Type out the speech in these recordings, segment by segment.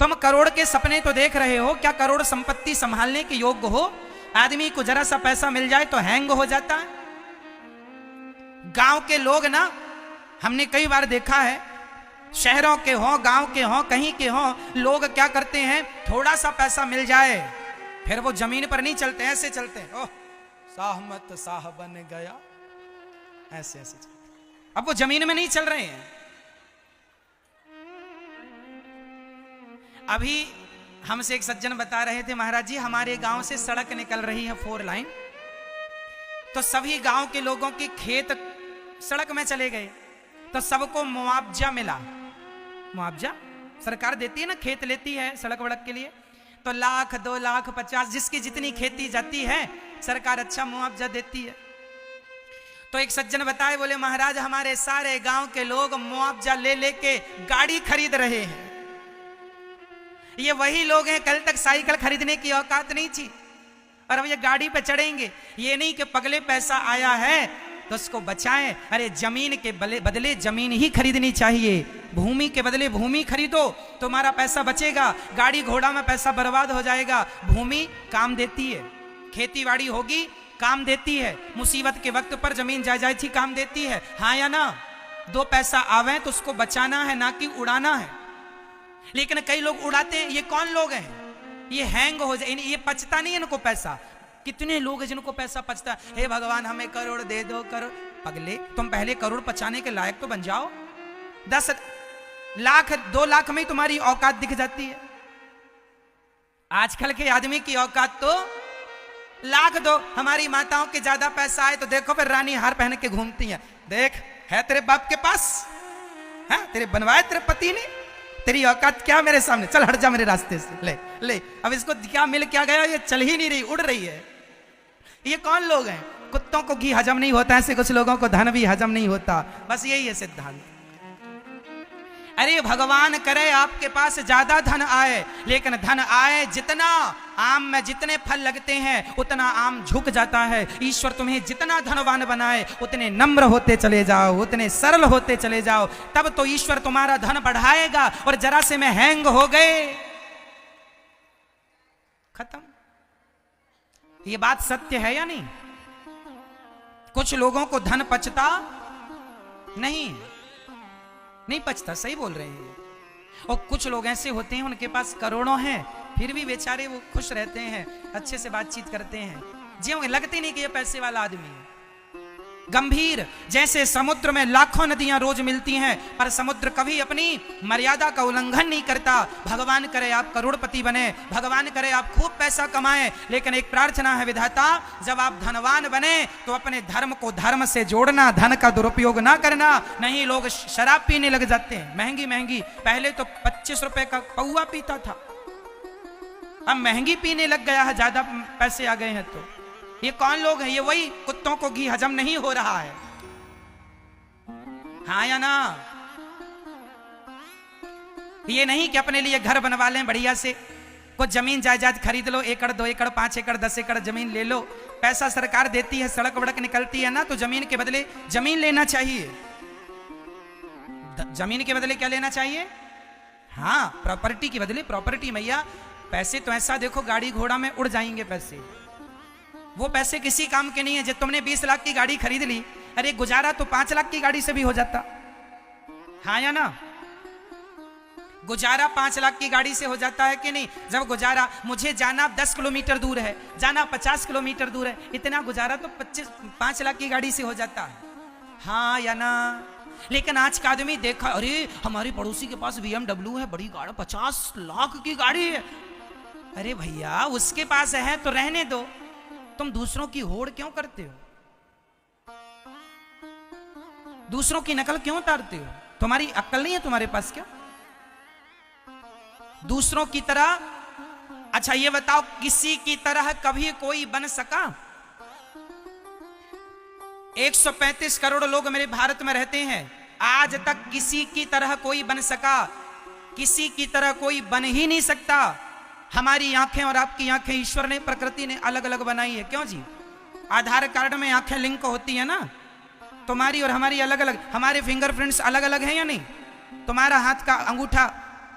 तुम करोड़ के सपने तो देख रहे हो, क्या करोड़ संपत्ति संभालने के योग्य हो? आदमी को जरा सा पैसा मिल जाए तो हैंग हो जाता है। गांव के लोग ना, हमने कई बार देखा है, शहरों के हो, गांव के हो, कहीं के हो, लोग क्या करते हैं, थोड़ा सा पैसा मिल जाए फिर वो जमीन पर नहीं चलते, ऐसे चलते हैं, ओह साहमत साह बन गया, ऐसे ऐसे चलते। अब वो जमीन में नहीं चल रहे हैं। अभी हमसे एक सज्जन बता रहे थे, महाराज जी हमारे गांव से सड़क निकल रही है 4 लाइन, तो सभी गांव के लोगों के खेत सड़क में चले गए, तो सबको मुआवजा मिला। मुआवजा सरकार देती है ना, खेत लेती है सड़क वड़क के लिए, तो 1 लाख 2 लाख 50, जिसकी जितनी खेती जाती है सरकार अच्छा मुआवजा देती है। तो एक सज्जन बताए, बोले महाराज हमारे सारे गांव के लोग मुआवजा ले लेके गाड़ी खरीद रहे हैं। ये वही लोग हैं, कल तक साइकिल खरीदने की औकात नहीं थी और अब ये गाड़ी पे चढ़ेंगे। ये नहीं कि पगले पैसा आया है तो उसको बचाएं। अरे जमीन के बदले जमीन ही खरीदनी चाहिए, भूमि के बदले भूमि खरीदो, तुम्हारा पैसा बचेगा। गाड़ी घोड़ा में पैसा बर्बाद हो जाएगा। भूमि काम देती है, खेती बाड़ी होगी काम देती है, मुसीबत के वक्त पर जमीन जायदाद ही काम देती है। हाँ या ना? 2 पैसा आवे तो उसको बचाना है, ना कि उड़ाना है। लेकिन कई लोग उड़ाते हैं। ये कौन लोग हैं? ये हैंग हो जाए, ये पचता नहीं है इनको पैसा। कितने लोग हैं जिनको पैसा पचता है, हे भगवान हमें करोड़ दे दो, करोड़। पगले तुम पहले करोड़ पचाने के लायक तो बन जाओ। 10 लाख 2 लाख में तुम्हारी औकात दिख जाती है। आजकल के आदमी की औकात तो 1 लाख 2। हमारी माताओं के ज्यादा पैसा आए तो देखो फिर रानी हार पहन के घूमती हैं। देख है तेरे बाप के पास, है तेरे बनवाए तेरे पति ने, तेरी औकात क्या मेरे सामने, चल हट जा मेरे रास्ते से। ले ले, अब इसको क्या मिल क्या गया, ये चल ही नहीं रही, उड़ रही है। ये कौन लोग हैं? कुत्तों को घी हजम नहीं होता, ऐसे कुछ लोगों को धन भी हजम नहीं होता। बस यही है सिद्धांत। अरे भगवान करे आपके पास ज्यादा धन आए, लेकिन धन आए जितना, आम में जितने फल लगते हैं उतना आम झुक जाता है। ईश्वर तुम्हें जितना धनवान बनाए उतने नम्र होते चले जाओ, उतने सरल होते चले जाओ, तब तो ईश्वर तुम्हारा धन बढ़ाएगा। और जरा से में हैंग हो गए, खत्म। ये बात सत्य है या नहीं? कुछ लोगों को धन पचता नहीं पचता, सही बोल रहे हैं। और कुछ लोग ऐसे होते हैं उनके पास करोड़ों हैं फिर भी बेचारे वो खुश रहते हैं, अच्छे से बातचीत करते हैं, जो लगते नहीं कि ये पैसे वाला आदमी है। गंभीर, जैसे समुद्र में लाखों नदियां रोज मिलती हैं पर समुद्र कभी अपनी मर्यादा का उल्लंघन नहीं करता। भगवान करे आप करोड़पति बने, भगवान करे आप खूब पैसा कमाएं, लेकिन एक प्रार्थना है विधाता, जब आप धनवान बने तो अपने धर्म को धर्म से जोड़ना, धन का दुरुपयोग ना करना। नहीं लोग शराब पीने लग जाते हैं, महंगी महंगी। पहले तो 25 रुपए का पौआ पीता था, अब महंगी पीने लग गया है, ज्यादा पैसे आ गए हैं। तो ये कौन लोग हैं? ये वही कुत्तों को घी हजम नहीं हो रहा है। हाँ या ना? ये नहीं कि अपने लिए घर बनवा लें बढ़िया से, कुछ जमीन जायदाद खरीद लो, 1 एकड़ 2 एकड़ 5 एकड़ 10 एकड़ जमीन ले लो। पैसा सरकार देती है, सड़क वड़क निकलती है ना, तो जमीन के बदले जमीन लेना चाहिए। जमीन के बदले क्या लेना चाहिए? हाँ, प्रॉपर्टी के बदले प्रॉपर्टी। मैया पैसे तो ऐसा देखो गाड़ी घोड़ा में उड़ जाएंगे पैसे, वो पैसे किसी काम के नहीं है। जब तुमने 20 लाख की गाड़ी खरीद ली, अरे गुजारा तो 5 लाख की गाड़ी से भी हो जाता। हाँ या ना? गुजारा 5 लाख की गाड़ी से हो जाता है कि नहीं? जब गुजारा, मुझे जाना 10 किलोमीटर दूर है, जाना 50 किलोमीटर दूर है, इतना गुजारा तो 5 लाख की गाड़ी से हो जाता है। हाँ या ना? लेकिन आज का आदमी देखा, अरे हमारे पड़ोसी के पास BMW है, बड़ी गाड़ी, 50 लाख की गाड़ी है। अरे भैया उसके पास है तो रहने दो, तुम दूसरों की होड़ क्यों करते हो? दूसरों की नकल क्यों उतारते हो? तुम्हारी अक्ल नहीं है तुम्हारे पास क्या? दूसरों की तरह, अच्छा ये बताओ, किसी की तरह कभी कोई बन सका? 135 करोड़ लोग मेरे भारत में रहते हैं, आज तक किसी की तरह कोई बन सका? किसी की तरह कोई बन ही नहीं सकता। हमारी आंखें और आपकी आंखें ईश्वर ने, प्रकृति ने अलग अलग बनाई है। क्यों जी? आधार कार्ड में आंखें लिंक होती है ना, तुम्हारी और हमारी अलग अलग। हमारे फिंगरप्रिंट्स अलग अलग हैं या नहीं? तुम्हारा हाथ का अंगूठा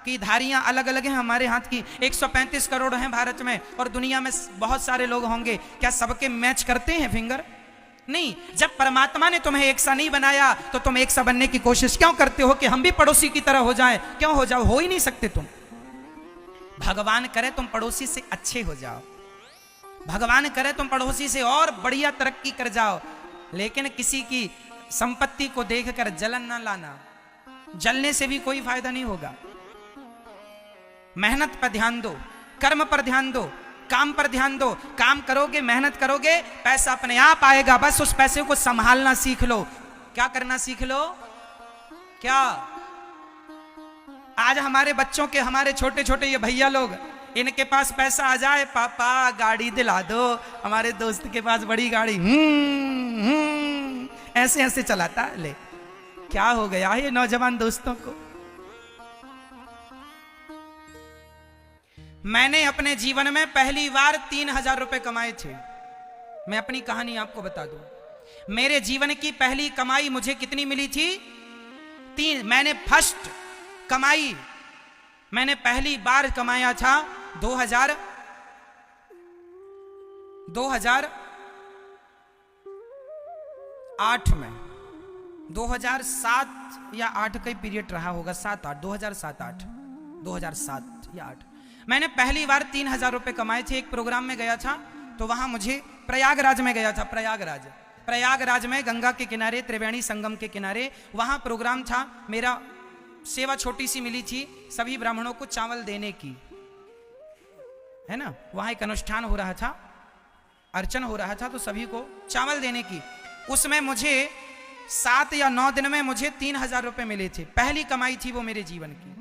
सबकी धारियां अलग अलग हैं, हमारे हाथ की 135 करोड़ हैं भारत में, और दुनिया में बहुत सारे लोग होंगे, क्या सबके मैच करते हैं फिंगर? नहीं। जब परमात्मा ने तुम्हें एक सा नहीं बनाया तो तुम एक सा बनने की कोशिश क्यों करते हो कि हम भी पड़ोसी की तरह हो जाएं? क्यों हो जाओ? हो ही नहीं सकते तुम। भगवान करे तुम पड़ोसी से अच्छे हो जाओ, भगवान करे तुम पड़ोसी से और बढ़िया तरक्की कर जाओ, लेकिन किसी की संपत्ति को देखकर जलन ना लाना। जलने से भी कोई फायदा नहीं होगा। मेहनत पर ध्यान दो, कर्म पर ध्यान दो, काम पर ध्यान दो। काम करोगे, मेहनत करोगे, पैसा अपने आप आएगा। बस उस पैसे को संभालना सीख लो। क्या करना सीख लो? क्या आज हमारे बच्चों के, हमारे छोटे छोटे ये भैया लोग, इनके पास पैसा आ जाए, पापा गाड़ी दिला दो। हमारे दोस्त के पास बड़ी गाड़ी, ऐसे ऐसे चलाता। ले, क्या हो गया ये नौजवान दोस्तों को? मैंने अपने जीवन में पहली बार 3,000 रुपए कमाए थे। मैं अपनी कहानी आपको बता दूं। मेरे जीवन की पहली कमाई मुझे कितनी मिली थी? 3। मैंने फर्स्ट कमाई, मैंने पहली बार कमाया था 2008 में। 2007 या 8 का पीरियड रहा होगा, 7-8, 2007-8, 2007 या 8। मैंने पहली बार 3,000 रुपए कमाए थे। एक प्रोग्राम में गया था, तो वहां मुझे प्रयागराज में गया था। प्रयागराज में गंगा के किनारे, त्रिवेणी संगम के किनारे, वहां प्रोग्राम था। मेरा सेवा छोटी सी मिली थी, सभी ब्राह्मणों को चावल देने की, है ना। वहां एक अनुष्ठान हो रहा था, अर्चन हो रहा था, तो सभी को चावल देने की। उसमें मुझे 7 या 9 दिन में मुझे 3,000 रुपए मिले थे। पहली कमाई थी वो मेरे जीवन की।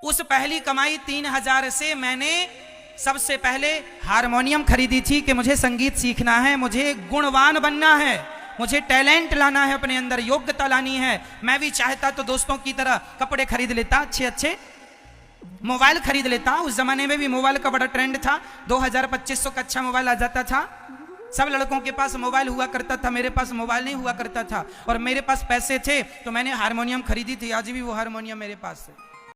उस पहली कमाई 3,000 से मैंने सबसे पहले हारमोनियम खरीदी थी कि मुझे संगीत सीखना है, मुझे गुणवान बनना है, मुझे टैलेंट लाना है, अपने अंदर योग्यता लानी है। मैं भी चाहता तो दोस्तों की तरह कपड़े खरीद लेता, अच्छे अच्छे मोबाइल खरीद लेता। उस जमाने में भी मोबाइल का बड़ा ट्रेंड था। 2,000-2,500 का अच्छा मोबाइल आ जाता था। सब लड़कों के पास मोबाइल हुआ करता था, मेरे पास मोबाइल नहीं हुआ करता था, और मेरे पास पैसे थे तो मैंने हारमोनियम खरीदी थी। आज भी वो हारमोनियम मेरे पास है।